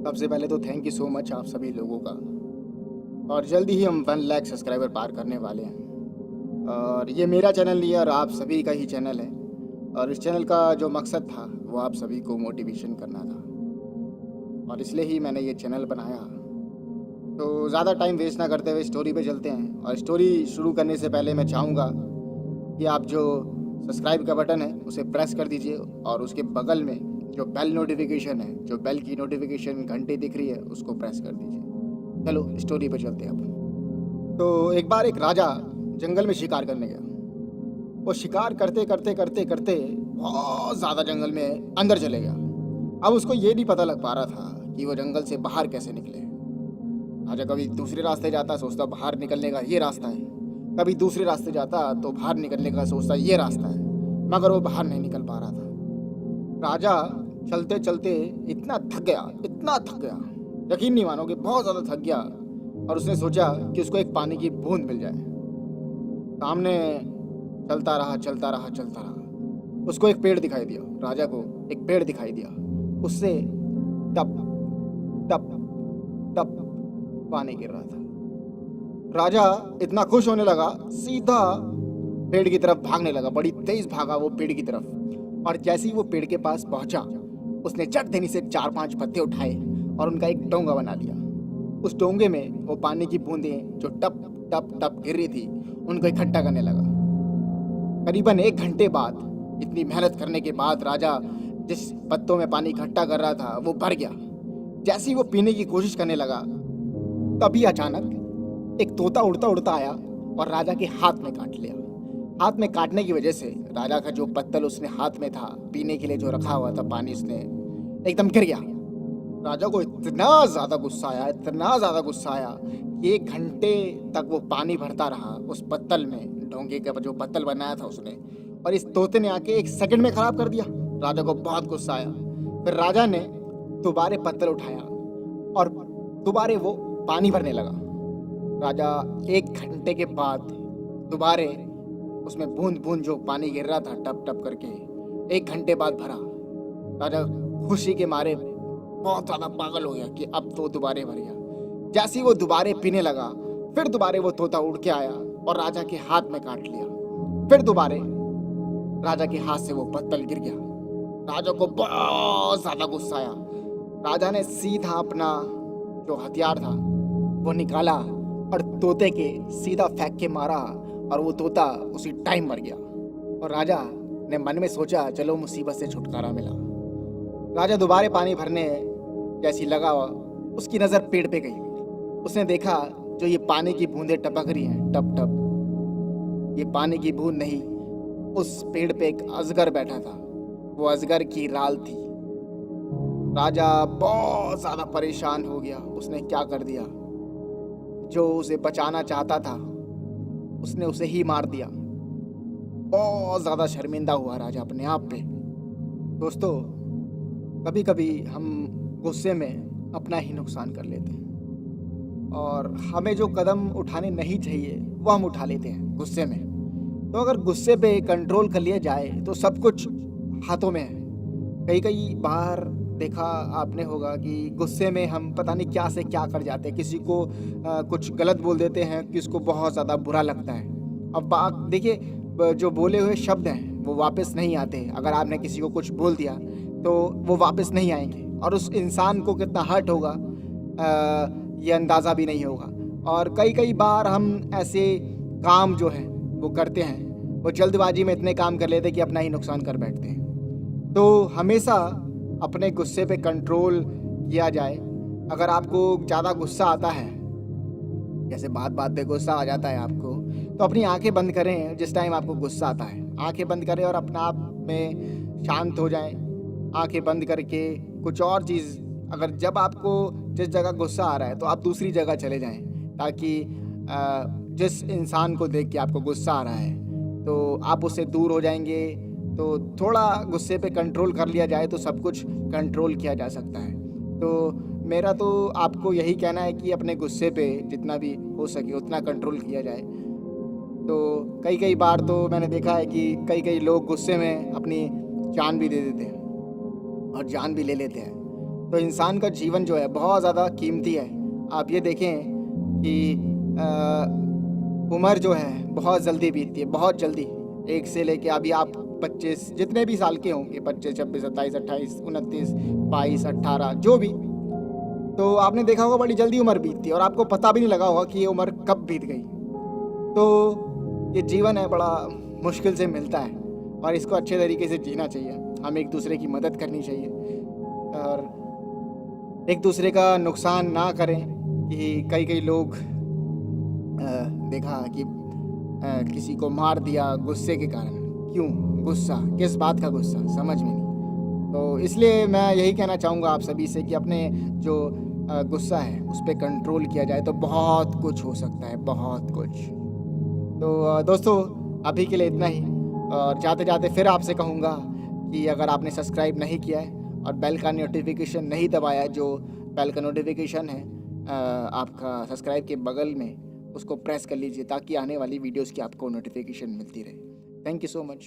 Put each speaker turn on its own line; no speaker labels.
सबसे पहले तो थैंक यू सो मच आप सभी लोगों का। और जल्दी ही हम 1 लाख सब्सक्राइबर पार करने वाले हैं। और ये मेरा चैनल नहीं है और आप सभी का ही चैनल है। और इस चैनल का जो मकसद था वो आप सभी को मोटिवेशन करना था, और इसलिए ही मैंने ये चैनल बनाया। तो ज़्यादा टाइम वेस्ट ना करते हुए स्टोरी पे चलते हैं। और स्टोरी शुरू करने से पहले मैं चाहूँगा कि आप जो सब्सक्राइब का बटन है उसे प्रेस कर दीजिए, और उसके बगल में जो बेल नोटिफिकेशन है, जो बेल की नोटिफिकेशन घंटी दिख रही है, उसको प्रेस कर दीजिए। चलो स्टोरी पे चलते हैं अब। तो एक बार एक राजा जंगल में शिकार करने गया। वो शिकार करते करते करते करते बहुत ज़्यादा जंगल में अंदर चले गया। अब उसको ये नहीं पता लग पा रहा था कि वो जंगल से बाहर कैसे निकले। राजा कभी दूसरे रास्ते जाता, सोचता बाहर निकलने का ये रास्ता है, कभी दूसरे रास्ते जाता तो बाहर निकलने का सोचता ये रास्ता है, मगर वो बाहर नहीं निकल पा रहा था। राजा चलते चलते इतना थक गया, इतना थक गया, यकीन नहीं मानोगे, बहुत ज़्यादा थक गया। और उसने सोचा कि उसको एक पानी की बूंद मिल जाए। सामने चलता रहा चलता रहा चलता रहा, उसको एक पेड़ दिखाई दिया। राजा को एक पेड़ दिखाई दिया, उससे टप टप टप पानी गिर रहा था। राजा इतना खुश होने लगा, सीधा पेड़ की तरफ भागने लगा। बड़ी तेज भागा वो पेड़ की तरफ, और जैसे ही वो पेड़ के पास पहुंचा, उसने झट देनी से 4-5 पत्ते उठाए और उनका एक डोंगा बना लिया। उस डोंगे में वो पानी की बूंदें जो टप टप टप गिर रही थी, उनको इकट्ठा करने लगा। करीबन 1 घंटे बाद, इतनी मेहनत करने के बाद, राजा जिस पत्तों में पानी इकट्ठा कर रहा था वो भर गया। जैसे ही वो पीने की कोशिश करने लगा, तभी अचानक एक तोता उड़ता उड़ता आया और राजा के हाथ में काट लिया। हाथ में काटने की वजह से राजा का जो पत्तल उसने हाथ में था पीने के लिए जो रखा हुआ था पानी, उसने एकदम गिर गया। राजा को इतना ज़्यादा गुस्सा आया, इतना ज़्यादा गुस्सा आया कि 1 घंटे तक वो पानी भरता रहा उस पत्तल में, डोंगे का जो पत्तल बनाया था उसने। और इस तोते ने आके 1 सेकंड में ख़राब कर दिया। राजा को बहुत गुस्सा आया। फिर राजा ने दोबारे पत्तल उठाया और दोबारे वो पानी भरने लगा। राजा 1 घंटे के बाद दोबारे उसमें बूंद बूंद जो पानी गिर रहा था टप टप करके, 1 घंटे बाद भरा। राजा खुशी के मारे बहुत ज़्यादा पागल हो गया कि अब तो दोबारे भर गया। जैसे ही वो दोबारे पीने लगा, फिर दोबारे वो तोता उड़ के आया और राजा के हाथ में काट लिया। फिर दोबारे राजा के हाथ से वो पत्तल गिर गया। राजा को बहुत ज़्यादा गुस्सा आया। राजा ने सीधा अपना जो हथियार था वो निकाला और तोते के सीधा फेंक के मारा, और वो तोता उसी टाइम मर गया। और राजा ने मन में सोचा चलो मुसीबत से छुटकारा मिला। राजा दोबारे पानी भरने जैसी लगा, उसकी नज़र पेड़ पे गई। उसने देखा जो ये पानी की बूंदें टपक रही हैं टप टप, ये पानी की बूंद नहीं, उस पेड़ पे एक अजगर बैठा था। वो अजगर की राल थी। राजा बहुत ज़्यादा परेशान हो गया। उसने क्या कर दिया, जो उसे बचाना चाहता था उसने उसे ही मार दिया। बहुत ज़्यादा शर्मिंदा हुआ राजा अपने आप पे। दोस्तों, कभी कभी हम गुस्से में अपना ही नुकसान कर लेते हैं, और हमें जो कदम उठाने नहीं चाहिए वो हम उठा लेते हैं गुस्से में। तो अगर गुस्से पे कंट्रोल कर लिया जाए तो सब कुछ हाथों में है। कई कई बार देखा आपने होगा कि गुस्से में हम पता नहीं क्या से क्या कर जाते हैं। किसी को कुछ गलत बोल देते हैं, किसी को बहुत ज़्यादा बुरा लगता है। अब बात देखिए, जो बोले हुए शब्द हैं वो वापस नहीं आते। अगर आपने किसी को कुछ बोल दिया तो वो वापस नहीं आएंगे, और उस इंसान को कितना हर्ट होगा ये अंदाज़ा भी नहीं होगा। और कई कई बार हम ऐसे काम जो हैं वो करते हैं, वो जल्दबाजी में इतने काम कर लेते हैं कि अपना ही नुकसान कर बैठते हैं। तो हमेशा अपने गुस्से पे कंट्रोल किया जाए। अगर आपको ज़्यादा गुस्सा आता है, जैसे बात बात पे गुस्सा आ जाता है आपको, तो अपनी आंखें बंद करें। जिस टाइम आपको गुस्सा आता है आंखें बंद करें और अपना आप में शांत हो जाएं। आंखें बंद करके कुछ और चीज़, अगर जब आपको जिस जगह गुस्सा आ रहा है तो आप दूसरी जगह चले जाएं, ताकि जिस इंसान को देख के आपको गुस्सा आ रहा है तो आप उससे दूर हो जाएंगे। तो थोड़ा गुस्से पे कंट्रोल कर लिया जाए तो सब कुछ कंट्रोल किया जा सकता है। तो मेरा तो आपको यही कहना है कि अपने गुस्से पे जितना भी हो सके उतना कंट्रोल किया जाए। तो कई कई बार तो मैंने देखा है कि कई कई लोग गुस्से में अपनी जान भी दे देते हैं और जान भी ले लेते हैं। तो इंसान का जीवन जो है बहुत ज़्यादा कीमती है। आप ये देखें कि उम्र जो है बहुत जल्दी बीतती है, बहुत जल्दी। एक से लेके अभी आप 25 जितने भी साल के होंगे, 25, 26, 27, 28, 29, 22, 18 जो भी, तो आपने देखा होगा बड़ी जल्दी उम्र बीतती है और आपको पता भी नहीं लगा होगा कि ये उम्र कब बीत गई। तो ये जीवन है बड़ा मुश्किल से मिलता है और इसको अच्छे तरीके से जीना चाहिए। हमें एक दूसरे की मदद करनी चाहिए और एक दूसरे का नुकसान ना करें। कि कई लोग देखा कि किसी को मार दिया गुस्से के कारण। क्यों गुस्सा? किस बात का गुस्सा? समझ में नहीं। तो इसलिए मैं यही कहना चाहूँगा आप सभी से कि अपने जो गुस्सा है उस पर कंट्रोल किया जाए तो बहुत कुछ हो सकता है, बहुत कुछ। तो दोस्तों अभी के लिए इतना ही, और जाते जाते फिर आपसे कहूँगा कि अगर आपने सब्सक्राइब नहीं किया है और बेल का नोटिफिकेशन नहीं दबाया है, जो बेल का नोटिफिकेशन है आपका सब्सक्राइब के बगल में, उसको प्रेस कर लीजिए ताकि आने वाली वीडियोस की आपको नोटिफिकेशन मिलती रहे। Thank you so much.